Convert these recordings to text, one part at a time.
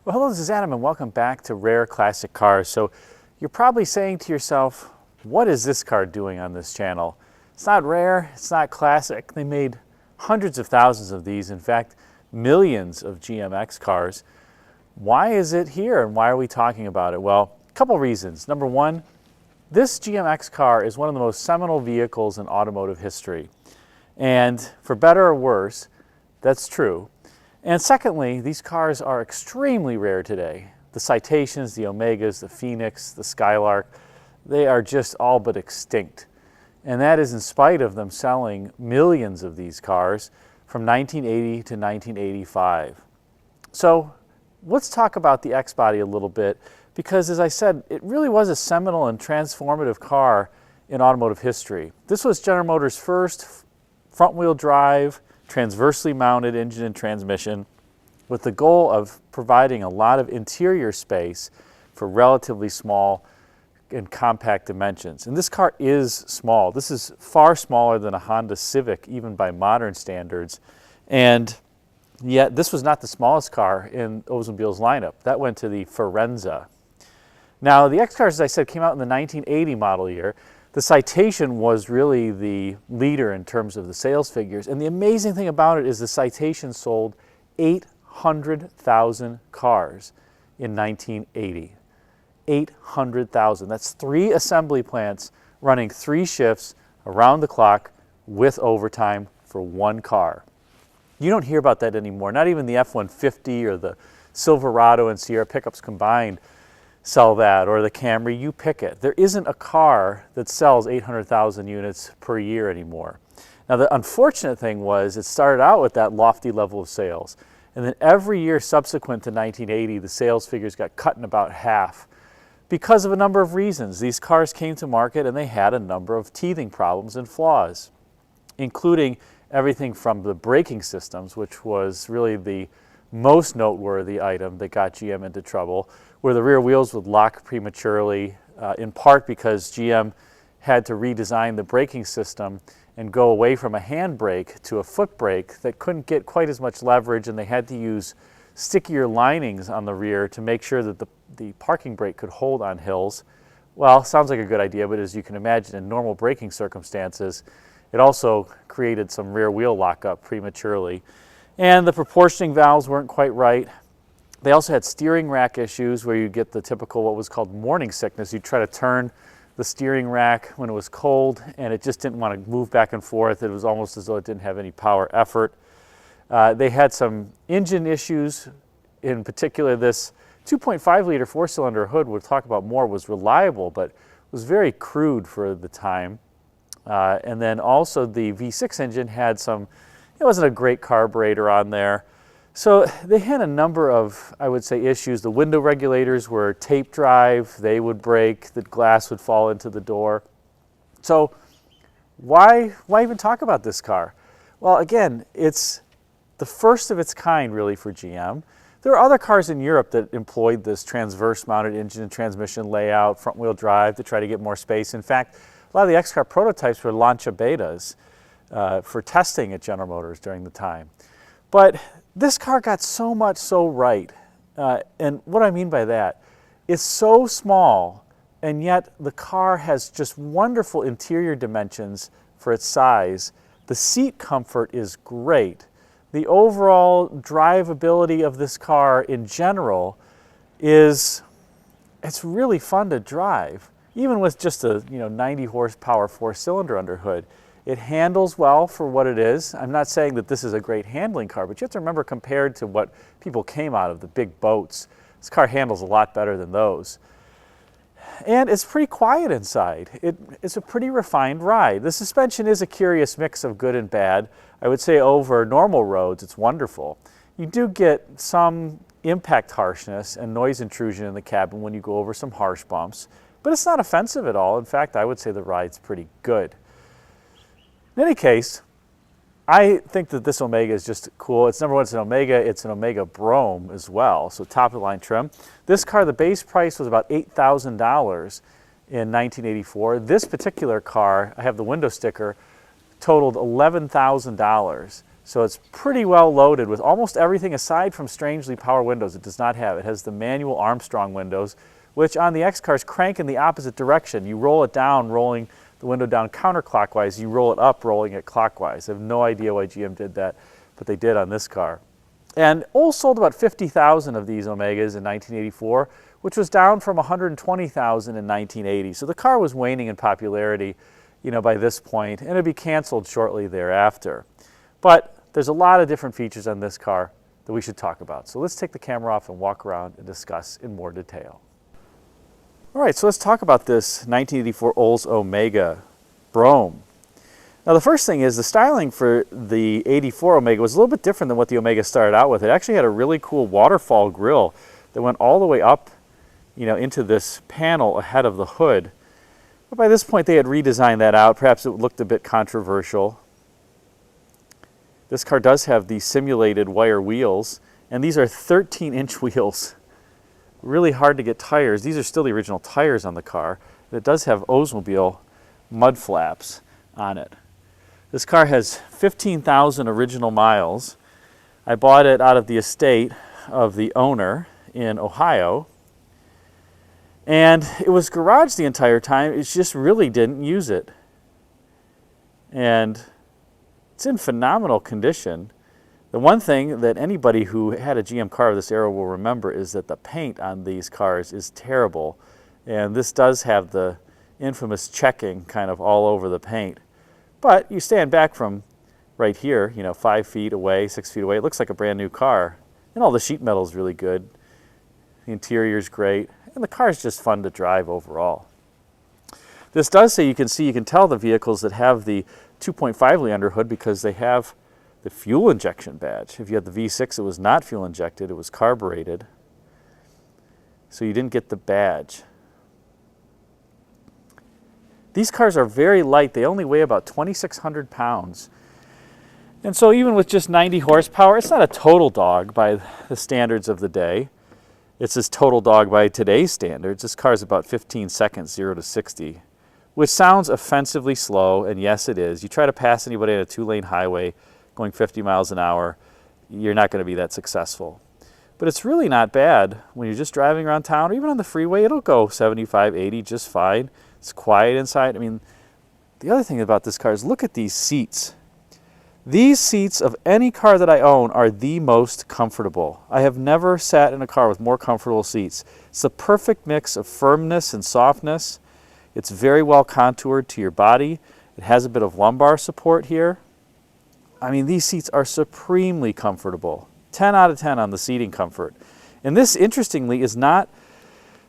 Well, hello, this is Adam, and welcome back to Rare Classic Cars. So you're probably saying to yourself, what is this car doing on this channel? It's not rare, it's not classic. They made hundreds of thousands of these, in fact, millions of GMX cars. Why is it here, and why are we talking about it? Well, a couple reasons. Number one, this GMX car is one of the most seminal vehicles in automotive history. And for better or worse, that's true. And secondly, these cars are extremely rare today. The Citations, the Omegas, the Phoenix, the Skylark, they are just all but extinct. And that is in spite of them selling millions of these cars from 1980 to 1985. So let's talk about the X-Body a little bit, because as I said, it really was a seminal and transformative car in automotive history. This was General Motors' first front-wheel drive, transversely mounted engine and transmission, with the goal of providing a lot of interior space for relatively small and compact dimensions. And this car is small. This is far smaller than a Honda Civic, even by modern standards. And yet this was not the smallest car in Oldsmobile's lineup. That went to the Forenza. Now, the X-Cars, as I said, came out in the 1980 model year. The Citation was really the leader in terms of the sales figures. And the amazing thing about it is the Citation sold 800,000 cars in 1980. 800,000. That's 3 assembly plants running 3 shifts around the clock with overtime for 1 car. You don't hear about that anymore. Not even the F-150 or the Silverado and Sierra pickups combined sell that, or the Camry. You pick it. There isn't a car that sells 800,000 units per year anymore. Now, the unfortunate thing was it started out with that lofty level of sales, and then every year subsequent to 1980, the sales figures got cut in about half because of a number of reasons. These cars came to market and they had a number of teething problems and flaws, including everything from the braking systems, which was really the most noteworthy item that got GM into trouble, where the rear wheels would lock prematurely, in part because GM had to redesign the braking system and go away from a hand brake to a foot brake that couldn't get quite as much leverage, and they had to use stickier linings on the rear to make sure that the parking brake could hold on hills. Well, sounds like a good idea, but as you can imagine, in normal braking circumstances, it also created some rear wheel lockup prematurely. And the proportioning valves weren't quite right. They also had steering rack issues where you get the typical what was called morning sickness. You'd try to turn the steering rack when it was cold and it just didn't want to move back and forth. It was almost as though it didn't have any power effort. They had some engine issues. In particular, this 2.5 liter 4-cylinder hood, we'll talk about more, was reliable but was very crude for the time. And then also the V6 engine had some, it wasn't a great carburetor on there. So they had a number of, I would say, issues. The window regulators were tape drive, they would break, the glass would fall into the door. So why even talk about this car? Well, again, it's the first of its kind really for GM. There are other cars in Europe that employed this transverse mounted engine and transmission layout, front wheel drive, to try to get more space. In fact, a lot of the X-Car prototypes were Lancia betas for testing at General Motors during the time. But this car got so much so right, and what I mean by that, it's so small, and yet the car has just wonderful interior dimensions for its size. The seat comfort is great. The overall drivability of this car in general it's really fun to drive, even with just a 90 horsepower 4-cylinder under hood. It handles well for what it is. I'm not saying that this is a great handling car, but you have to remember, compared to what people came out of, the big boats, this car handles a lot better than those. And it's pretty quiet inside. It's a pretty refined ride. The suspension is a curious mix of good and bad. I would say over normal roads, it's wonderful. You do get some impact harshness and noise intrusion in the cabin when you go over some harsh bumps, but it's not offensive at all. In fact, I would say the ride's pretty good. In any case, I think that this Omega is just cool. It's number one, it's an Omega Brougham as well, so top of the line trim. This car, the base price was about $8,000 in 1984. This particular car, I have the window sticker, totaled $11,000 So it's pretty well loaded with almost everything aside from strangely power windows it does not have. It has the manual Armstrong windows, which on the X cars crank in the opposite direction. You roll it down, rolling the window down counterclockwise. You roll it up, rolling it clockwise. I have no idea why GM did that, but they did on this car. And Olds sold about 50,000 of these Omegas in 1984, which was down from 120,000 in 1980. So the car was waning in popularity, by this point, and it'd be canceled shortly thereafter. But there's a lot of different features on this car that we should talk about. So let's take the camera off and walk around and discuss in more detail. All right, so let's talk about this 1984 Olds Omega Brougham. Now the first thing is the styling for the 84 Omega was a little bit different than what the Omega started out with. It actually had a really cool waterfall grille that went all the way up, into this panel ahead of the hood. But by this point they had redesigned that out. Perhaps it looked a bit controversial. This car does have the simulated wire wheels, and these are 13-inch wheels. Really hard to get tires. These are still the original tires on the car. And it does have Oldsmobile mud flaps on it. This car has 15,000 original miles. I bought it out of the estate of the owner in Ohio. And it was garaged the entire time. It just really didn't use it. And it's in phenomenal condition. The one thing that anybody who had a GM car of this era will remember is that the paint on these cars is terrible. And this does have the infamous checking kind of all over the paint. But you stand back from right here, 5 feet away, 6 feet away, it looks like a brand new car. And all the sheet metal is really good. The interior is great. And the car is just fun to drive overall. This does say you can tell the vehicles that have the 2.5 liter under hood because they have the fuel injection badge. If you had the V6, it was not fuel injected, it was carbureted. So you didn't get the badge. These cars are very light. They only weigh about 2,600 pounds. And so even with just 90 horsepower, it's not a total dog by the standards of the day. It's a total dog by today's standards. This car is about 15 seconds, 0 to 60, which sounds offensively slow, and yes, it is. You try to pass anybody on a 2-lane highway going 50 miles an hour, you're not going to be that successful. But it's really not bad when you're just driving around town, or even on the freeway. It'll go 75, 80 just fine. It's quiet inside. I mean, the other thing about this car is look at these seats. These seats of any car that I own are the most comfortable. I have never sat in a car with more comfortable seats. It's the perfect mix of firmness and softness. It's very well contoured to your body. It has a bit of lumbar support here. I mean, these seats are supremely comfortable. 10 out of 10 on the seating comfort. And this, interestingly, is not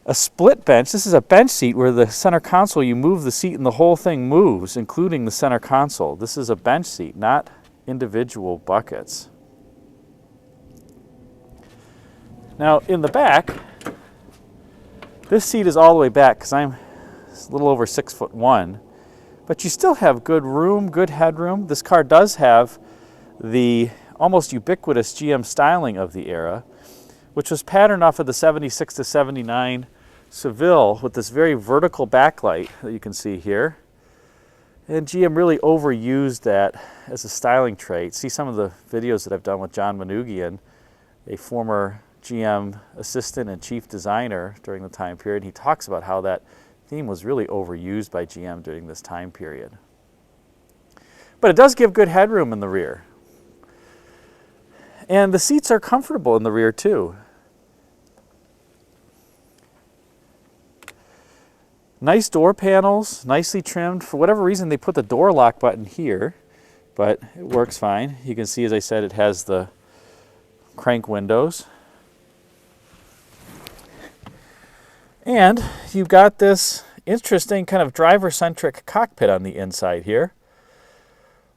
a split bench. This is a bench seat where the center console, you move the seat and the whole thing moves, including the center console. This is a bench seat, not individual buckets. Now, in the back, this seat is all the way back because I'm a little over 6'1", but you still have good room, good headroom. This car does have the almost ubiquitous GM styling of the era, which was patterned off of the 76 to 79 Seville with this very vertical backlight that you can see here. And GM really overused that as a styling trait. See some of the videos that I've done with John Manoogian, a former GM assistant and chief designer during the time period. He talks about how that theme was really overused by GM during this time period. But it does give good headroom in the rear. And the seats are comfortable in the rear too. Nice door panels, nicely trimmed. For whatever reason, they put the door lock button here, but it works fine. You can see, as I said, it has the crank windows. And you've got this interesting kind of driver-centric cockpit on the inside here,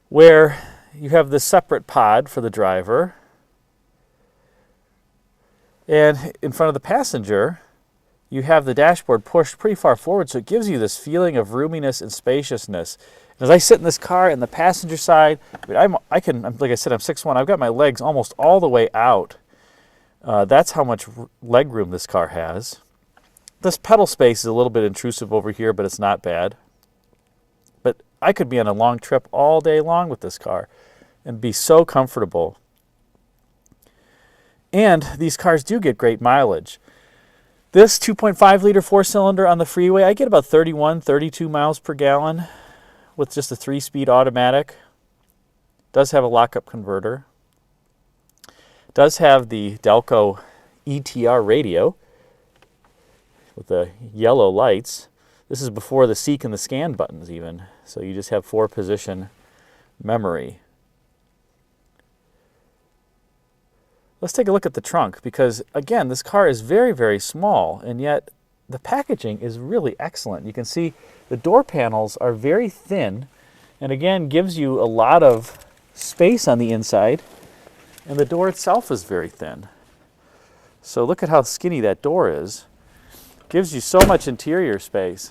where you have this separate pod for the driver. And in front of the passenger, you have the dashboard pushed pretty far forward, so it gives you this feeling of roominess and spaciousness. And as I sit in this car in the passenger side, like I said, I'm 6'1". I've got my legs almost all the way out. That's how much leg room this car has. This pedal space is a little bit intrusive over here, but it's not bad. But I could be on a long trip all day long with this car and be so comfortable. And these cars do get great mileage. This 2.5 liter four-cylinder on the freeway, I get about 31, 32 miles per gallon with just a 3-speed automatic. Does have a lockup converter. Does have the Delco ETR radio with the yellow lights. This is before the seek and the scan buttons even. So you just have 4-position memory. Let's take a look at the trunk because, again, this car is very, very small, and yet the packaging is really excellent. You can see the door panels are very thin, and again, gives you a lot of space on the inside, and the door itself is very thin. So look at how skinny that door is. Gives you so much interior space.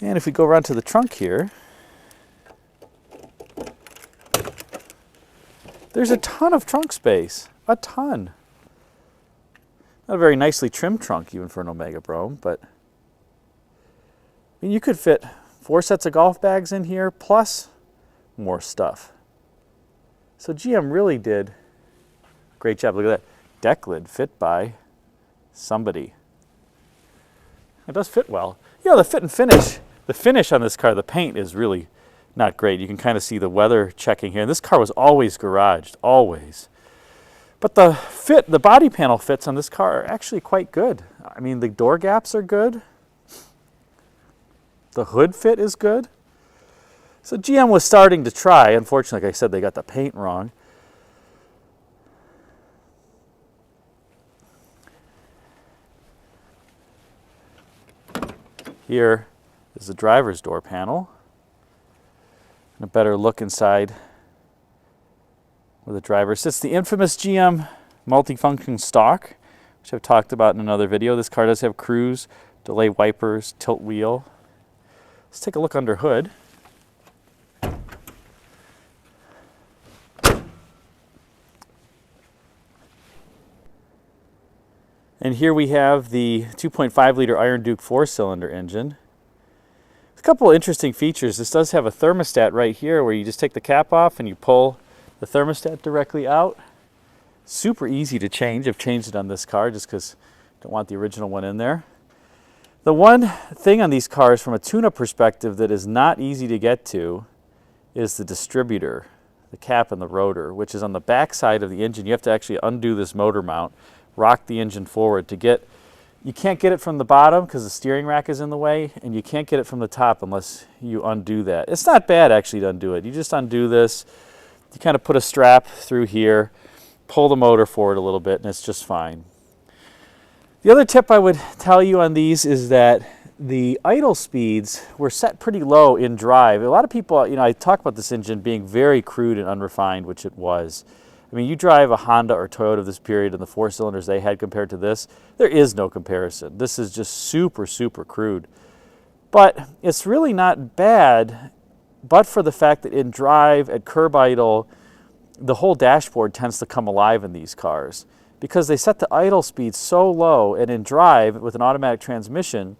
And if we go around to the trunk here, there's a ton of trunk space, a ton. Not a very nicely trimmed trunk even for an Omega Brougham, but I mean, you could fit 4 sets of golf bags in here plus more stuff. So GM really did a great job. Look at that deck lid fit by somebody. It does fit well. You know, the fit and finish, the finish on this car, the paint is really not great. You can kind of see the weather checking here. This car was always garaged, always. But the fit, the body panel fits on this car are actually quite good. I mean, the door gaps are good. The hood fit is good. So GM was starting to try. Unfortunately, like I said, they got the paint wrong. Here is the driver's door panel. A better look inside where the driver sits. The infamous GM multifunction stalk, which I've talked about in another video. This car does have cruise, delay wipers, tilt wheel. Let's take a look under hood. And here we have the 2.5 liter Iron Duke 4-cylinder engine. A couple of interesting features. This does have a thermostat right here where you just take the cap off and you pull the thermostat directly out. Super easy to change. I've changed it on this car just because I don't want the original one in there. The one thing on these cars from a tune-up perspective that is not easy to get to is the distributor, the cap and the rotor, which is on the back side of the engine. You have to actually undo this motor mount, rock the engine forward to get. You can't get it from the bottom because the steering rack is in the way, and you can't get it from the top unless you undo that. It's not bad actually to undo it. You just undo this, you kind of put a strap through here, pull the motor forward a little bit, and it's just fine. The other tip I would tell you on these is that the idle speeds were set pretty low in drive. A lot of people, you know, I talk about this engine being very crude and unrefined, which it was. I mean, you drive a Honda or Toyota of this period and the 4-cylinders they had compared to this, there is no comparison. This is just super, super crude. But it's really not bad, but for the fact that in drive, at curb idle, the whole dashboard tends to come alive in these cars because they set the idle speed so low, and in drive, with an automatic transmission,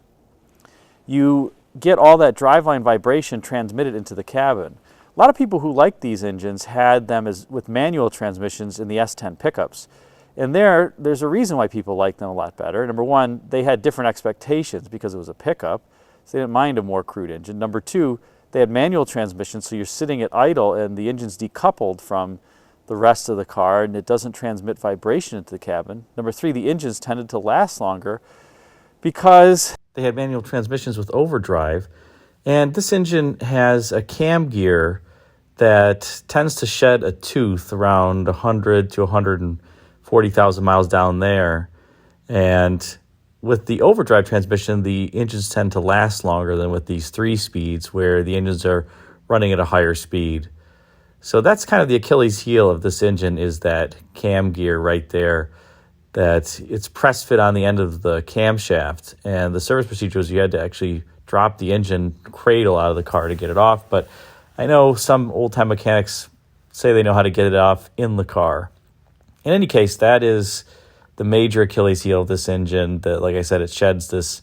you get all that driveline vibration transmitted into the cabin. A lot of people who like these engines had them as with manual transmissions in the S10 pickups. And there's a reason why people like them a lot better. Number one, they had different expectations because it was a pickup, so they didn't mind a more crude engine. Number two, they had manual transmissions, so you're sitting at idle and the engine's decoupled from the rest of the car and it doesn't transmit vibration into the cabin. Number three, the engines tended to last longer because they had manual transmissions with overdrive. And this engine has a cam gear that tends to shed a tooth around 100 to 140,000 miles down there. And with the overdrive transmission, the engines tend to last longer than with these 3 speeds where the engines are running at a higher speed. So that's kind of the Achilles heel of this engine, is that cam gear right there, that it's press fit on the end of the camshaft. And the service procedure was you had to actually drop the engine cradle out of the car to get it off. But I know some old-time mechanics say they know how to get it off in the car. In any case, that is the major Achilles heel of this engine, that, like I said, it sheds this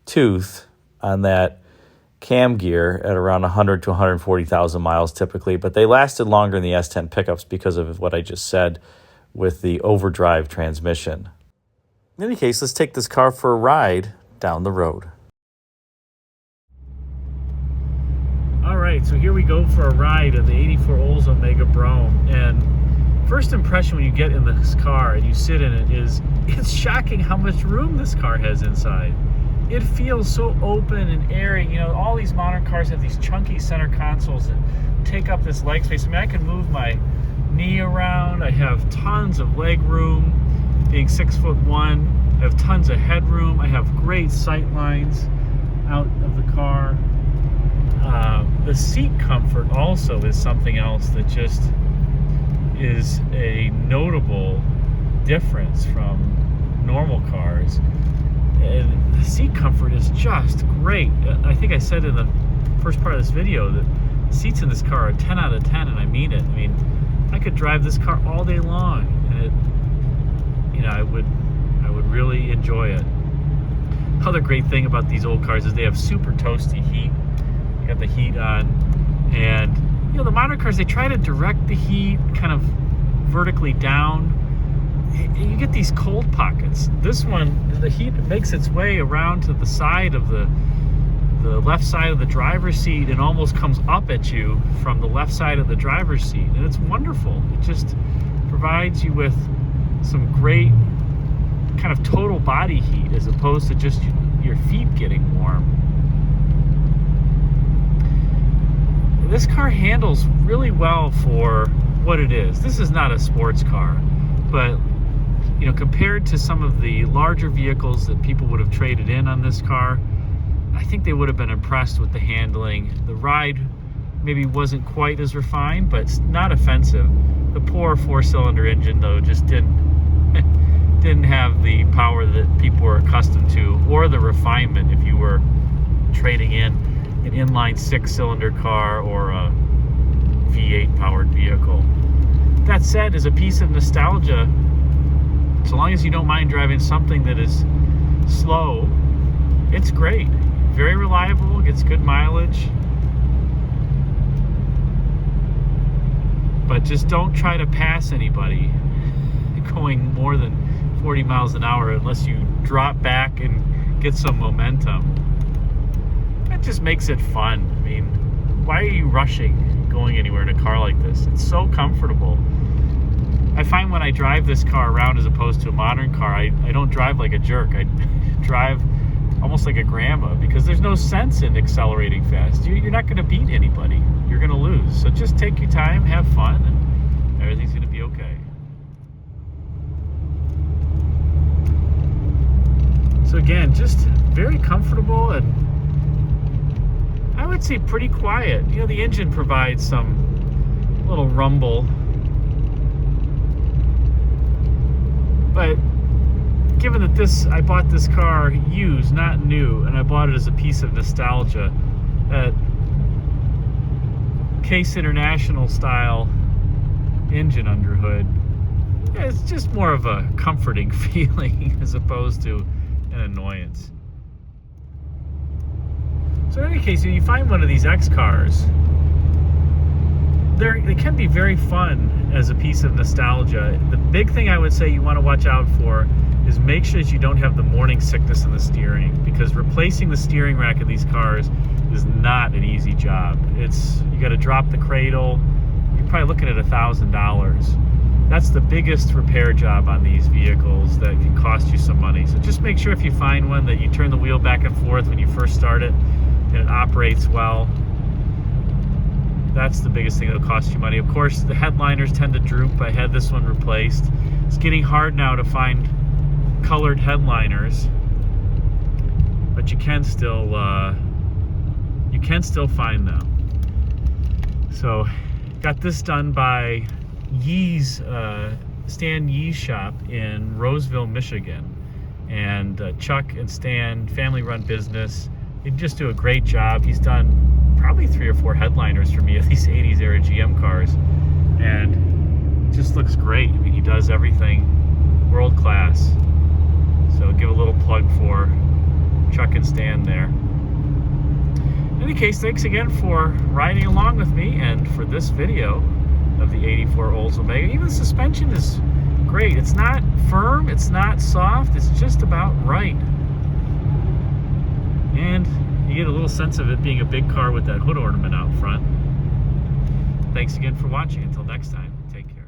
tooth on that cam gear at around 100 to 140,000 miles typically, but they lasted longer in the S10 pickups because of what I just said with the overdrive transmission. In any case, let's take this car for a ride down the road. All right, so here we go for a ride in the 84 Oldsmobile Brougham. And first impression when you get in this car and you sit in it is, it's shocking how much room this car has inside. It feels so open and airy. You know, all these modern cars have these chunky center consoles that take up this leg space. I mean, I can move my knee around. I have tons of leg room, being 6'1". I have tons of headroom. I have great sight lines out of the car. The seat comfort also is something else that just is a notable difference from normal cars. And the seat comfort is just great. I think I said in the first part of this video that seats in this car are 10 out of 10, and I mean it. I mean, I could drive this car all day long, and I would really enjoy it. Other great thing about these old cars is they have super toasty heat. You got the heat on, and the modern cars, they try to direct the heat kind of vertically down. You get these cold pockets. This one, the heat makes its way around to the side of the left side of the driver's seat and almost comes up at you from the left side of the driver's seat, and it's wonderful. It just provides you with some great kind of total body heat as opposed to just your feet getting warm. This car handles really well for what it is. This is not a sports car, but compared to some of the larger vehicles that people would have traded in on this car, I think they would have been impressed with the handling. The ride maybe wasn't quite as refined, but it's not offensive. The poor 4-cylinder engine, though, just didn't have the power that people were accustomed to, or the refinement if you were trading in an inline 6-cylinder car or a V8 powered vehicle. That said, as a piece of nostalgia, so long as you don't mind driving something that is slow, it's great. Very reliable, gets good mileage. But just don't try to pass anybody going more than 40 miles an hour unless you drop back and get some momentum. That just makes it fun. I mean, why are you rushing going anywhere in a car like this? It's so comfortable. I find when I drive this car around as opposed to a modern car, I don't drive like a jerk. I drive almost like a grandma, because there's no sense in accelerating fast. You're not going to beat anybody. You're going to lose. So just take your time, have fun, and everything's going to be okay. So again, just very comfortable, and I would say pretty quiet. The engine provides some little rumble, but given that I bought this car used, not new, and I bought it as a piece of nostalgia, that Case International style engine under hood, it's just more of a comforting feeling as opposed to an annoyance. So in any case, if you find one of these X cars, they can be very fun as a piece of nostalgia. The big thing I would say you want to watch out for is make sure that you don't have the morning sickness in the steering, because replacing the steering rack of these cars is not an easy job. You got to drop the cradle. You're probably looking at $1,000. That's the biggest repair job on these vehicles that can cost you some money. So just make sure if you find one that you turn the wheel back and forth when you first start it and it operates well. That's the biggest thing that'll cost you money. Of course, the headliners tend to droop. I had this one replaced. It's getting hard now to find colored headliners, but you can still find them. So got this done by Stan Yee's shop in Roseville, Michigan, and Chuck and Stan, family-run business. They just do a great job. He's done probably 3 or 4 headliners for me of these 80s era GM cars, and it just looks great. I mean, he does everything world class. So give a little plug for Chuck and Stan there. In any case, thanks again for riding along with me and for this video of the 84 Oldsmobile. Even the suspension is great. It's not firm, it's not soft, it's just about right. And you get a little sense of it being a big car with that hood ornament out front. Thanks again for watching. Until next time, take care.